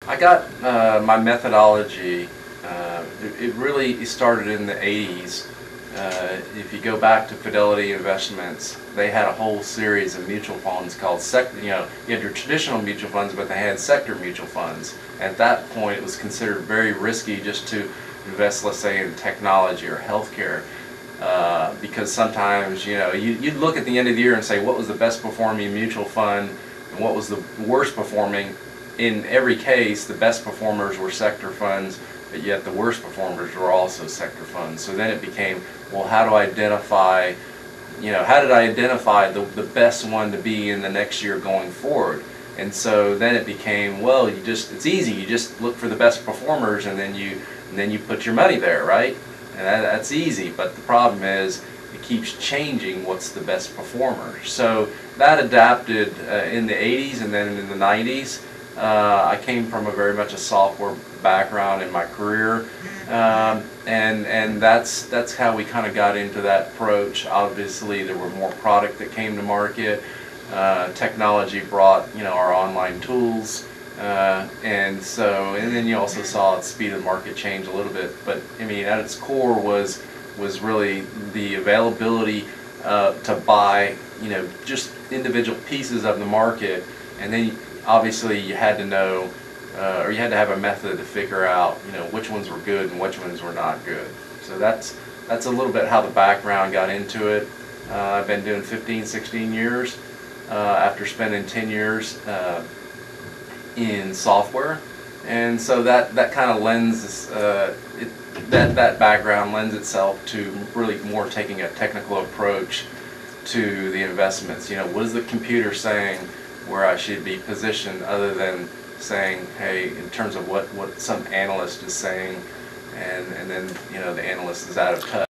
I got my methodology, it really started in the 80s. If you go back to Fidelity Investments, they had a whole series of mutual funds called you had your traditional mutual funds, but they had sector mutual funds. At that point, it was considered very risky just to invest, let's say, in technology or healthcare. Because sometimes, you'd look at the end of the year and say, what was the best performing mutual fund and what was the worst performing. In every case, the best performers were sector funds, but yet the worst performers were also sector funds. So then it became, well, how do I identify, how did I identify the best one to be in the next year going forward? And so then it became, well, it's easy. You just look for the best performers and then you put your money there, right? And that's easy, but the problem is it keeps changing what's the best performer. So that adapted in the 80s and then in the 90s. I came from very much a software background in my career, and that's how we kind of got into that approach. Obviously, there were more product that came to market. Technology brought our online tools, and then you also saw the speed of the market change a little bit. But I mean, at its core was really the availability to buy just individual pieces of the market, and then obviously you had to know, or you had to have a method to figure out, which ones were good and which ones were not good. So that's a little bit how the background got into it. I've been doing 15, 16 years after spending 10 years in software, and so that kind of lends that background lends itself to really more taking a technical approach to the investments. What is the computer saying where I should be positioned, other than saying, hey, in terms of what some analyst is saying, and then the analyst is out of touch.